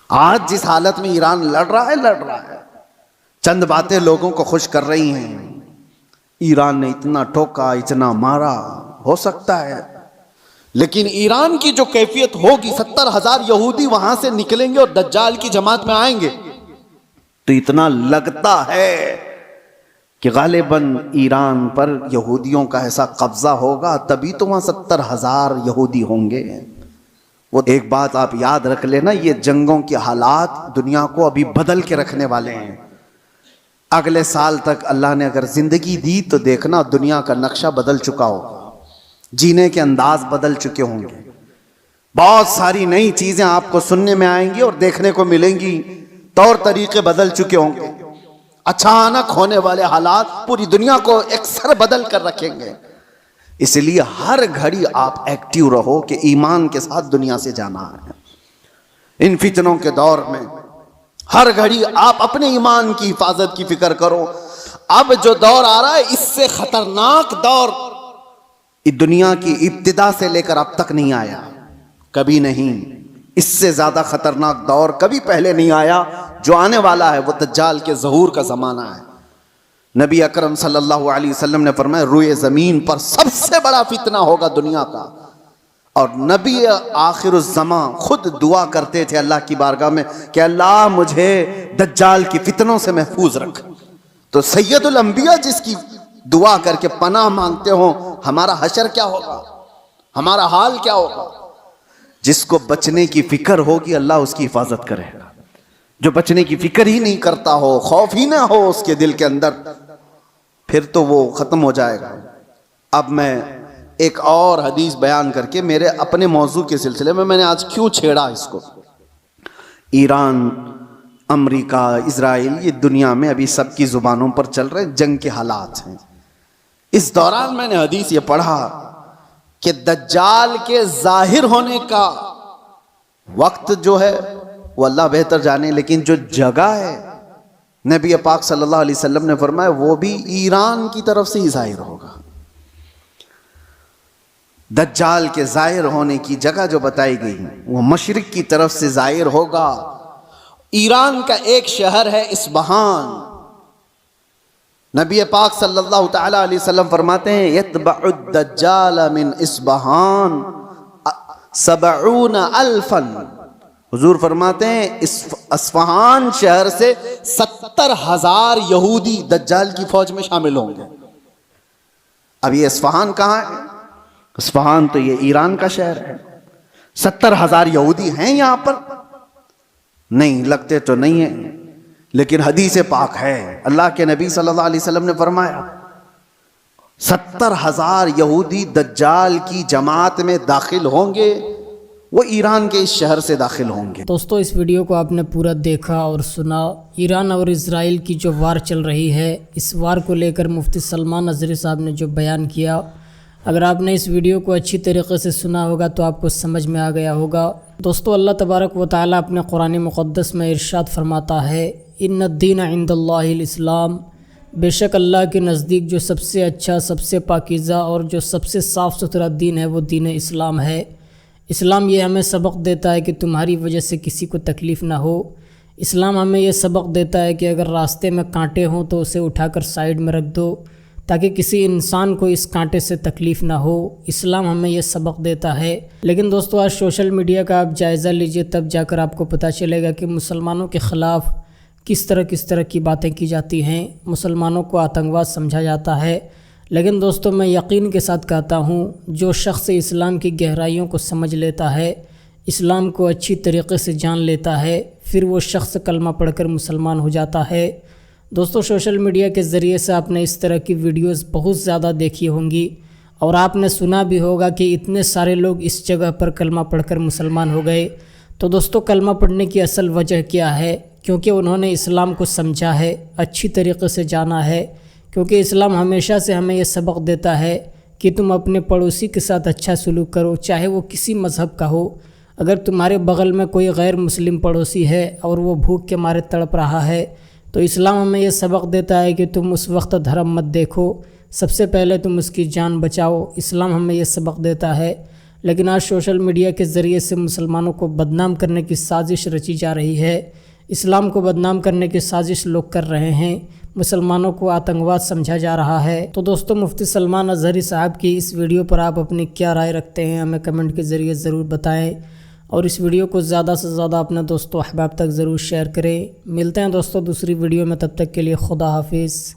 آج جس حالت میں ایران لڑ رہا ہے، چند باتیں لوگوں کو خوش کر رہی ہیں. ایران نے اتنا ٹوکا، اتنا مارا، ہو سکتا ہے، لیکن ایران کی جو کیفیت ہوگی، 70,000 یہودی وہاں سے نکلیں گے اور دجال کی جماعت میں آئیں گے، تو اتنا لگتا ہے کہ غالباً ایران پر یہودیوں کا ایسا قبضہ ہوگا، تبھی تو وہاں 70,000 یہودی ہوں گے. وہ ایک بات آپ یاد رکھ لینا، یہ جنگوں کے حالات دنیا کو ابھی بدل کے رکھنے والے ہیں. اگلے سال تک اللہ نے اگر زندگی دی تو دیکھنا دنیا کا نقشہ بدل چکا ہوگا، جینے کے انداز بدل چکے ہوں گے، بہت ساری نئی چیزیں آپ کو سننے میں آئیں گی اور دیکھنے کو ملیں گی، طور طریقے بدل چکے ہوں گے. اچانک ہونے والے حالات پوری دنیا کو اکثر بدل کر رکھیں گے. اس لیے ہر گھڑی آپ ایکٹیو رہو کہ ایمان کے ساتھ دنیا سے جانا ہے. ان فتنوں کے دور میں ہر گھڑی آپ اپنے ایمان کی حفاظت کی فکر کرو. اب جو دور آ رہا ہے اس سے خطرناک دور دنیا کی ابتدا سے لے کر اب تک نہیں آیا، کبھی نہیں. اس سے زیادہ خطرناک دور کبھی پہلے نہیں آیا. جو آنے والا ہے وہ دجال کے ظہور کا زمانہ ہے. نبی اکرم صلی اللہ علیہ وسلم نے فرمایا روئے زمین پر سب سے بڑا فتنہ ہوگا دنیا کا. اور نبی آخر الزمان خود دعا کرتے تھے اللہ کی بارگاہ میں کہ اللہ مجھے دجال کی فتنوں سے محفوظ رکھ. تو سید الانبیاء جس کی دعا کر کے پناہ مانگتے ہوں، ہمارا حشر کیا ہوگا، ہمارا حال کیا ہوگا. جس کو بچنے کی فکر ہوگی اللہ اس کی حفاظت کرے گا. جو بچنے کی فکر ہی نہیں کرتا ہو، خوف ہی نہ ہو اس کے دل کے اندر، پھر تو وہ ختم ہو جائے گا. اب میں ایک اور حدیث بیان کر کے میرے اپنے موضوع کے سلسلے میں نے آج کیوں چھیڑا اس کو. ایران، امریکہ، اسرائیل، یہ دنیا میں ابھی سب کی زبانوں پر چل رہے جنگ کے حالات ہیں. اس دوران میں نے حدیث یہ پڑھا کہ دجال کے ظاہر ہونے کا وقت جو ہے وہ اللہ بہتر جانے، لیکن جو جگہ ہے نبی پاک صلی اللہ علیہ وسلم نے فرمایا وہ بھی ایران کی طرف سے ہی ظاہر ہوگا. دجال کے ظاہر ہونے کی جگہ جو بتائی گئی وہ مشرق کی طرف سے ظاہر ہوگا. ایران کا ایک شہر ہے اصفہان. نبی پاک صلی اللہ تعالی علیہ وسلم فرماتے ہیں یتبع الدجال من اصفہان 70,000. حضور فرماتے ہیں اصفہان شہر سے 70,000 یہودی دجال کی فوج میں شامل ہوں گے. اب یہ اصفہان کہاں ہے؟ اصفہان تو یہ ایران کا شہر ہے. 70,000 یہودی ہیں یہاں پر؟ نہیں لگتے تو نہیں ہیں، لیکن حدیث پاک ہے. اللہ کے نبی صلی اللہ علیہ وسلم نے فرمایا 70,000 یہودی دجال کی جماعت میں داخل ہوں گے، وہ ایران کے اس شہر سے داخل ہوں گے. دوستو اس ویڈیو کو آپ نے پورا دیکھا اور سنا. ایران اور اسرائیل کی جو وار چل رہی ہے، اس وار کو لے کر مفتی سلمان نظری صاحب نے جو بیان کیا، اگر آپ نے اس ویڈیو کو اچھی طریقے سے سنا ہوگا تو آپ کو سمجھ میں آ گیا ہوگا. دوستو اللہ تبارک و تعالیٰ اپنے قرآن مقدس میں ارشاد فرماتا ہے ان الدین عند اللہ الاسلام، بے شک اللہ کے نزدیک جو سب سے اچھا، سب سے پاکیزہ اور جو سب سے صاف ستھرا دین ہے وہ دین اسلام ہے. اسلام یہ ہمیں سبق دیتا ہے کہ تمہاری وجہ سے کسی کو تکلیف نہ ہو. اسلام ہمیں یہ سبق دیتا ہے کہ اگر راستے میں کانٹے ہوں تو اسے اٹھا کر سائیڈ میں رکھ دو تاکہ کسی انسان کو اس کانٹے سے تکلیف نہ ہو. اسلام ہمیں یہ سبق دیتا ہے. لیکن دوستو آج سوشل میڈیا کا آپ جائزہ لیجئے، تب جا کر آپ کو پتہ چلے گا کہ مسلمانوں کے خلاف کس طرح کی باتیں کی جاتی ہیں. مسلمانوں کو آتنکواد سمجھا جاتا ہے. لیکن دوستو میں یقین کے ساتھ کہتا ہوں جو شخص اسلام کی گہرائیوں کو سمجھ لیتا ہے، اسلام کو اچھی طریقے سے جان لیتا ہے، پھر وہ شخص کلمہ پڑھ کر مسلمان ہو جاتا ہے. دوستو سوشل میڈیا کے ذریعے سے آپ نے اس طرح کی ویڈیوز بہت زیادہ دیکھی ہوں گی اور آپ نے سنا بھی ہوگا کہ اتنے سارے لوگ اس جگہ پر کلمہ پڑھ کر مسلمان ہو گئے. تو دوستو کلمہ پڑھنے کی اصل وجہ کیا ہے؟ کیونکہ انہوں نے اسلام کو سمجھا ہے، اچھی طریقے سے جانا ہے. کیونکہ اسلام ہمیشہ سے ہمیں یہ سبق دیتا ہے کہ تم اپنے پڑوسی کے ساتھ اچھا سلوک کرو، چاہے وہ کسی مذہب کا ہو. اگر تمہارے بغل میں کوئی غیر مسلم پڑوسی ہے اور وہ بھوک کے مارے تڑپ رہا ہے تو اسلام ہمیں یہ سبق دیتا ہے کہ تم اس وقت دھرم مت دیکھو، سب سے پہلے تم اس کی جان بچاؤ. اسلام ہمیں یہ سبق دیتا ہے. لیکن آج سوشل میڈیا کے ذریعے سے مسلمانوں کو بدنام کرنے کی سازش رچی جا رہی ہے، اسلام کو بدنام کرنے کی سازش لوگ کر رہے ہیں، مسلمانوں کو آتنکواد سمجھا جا رہا ہے۔ تو دوستو، مفتی سلمان اظہری صاحب کی اس ویڈیو پر آپ اپنی کیا رائے رکھتے ہیں، ہمیں کمنٹ کے ذریعے ضرور بتائیں، اور اس ویڈیو کو زیادہ سے زیادہ اپنے دوستوں احباب تک ضرور شیئر کریں۔ ملتے ہیں دوستو دوسری ویڈیو میں، تب تک کے لیے خدا حافظ۔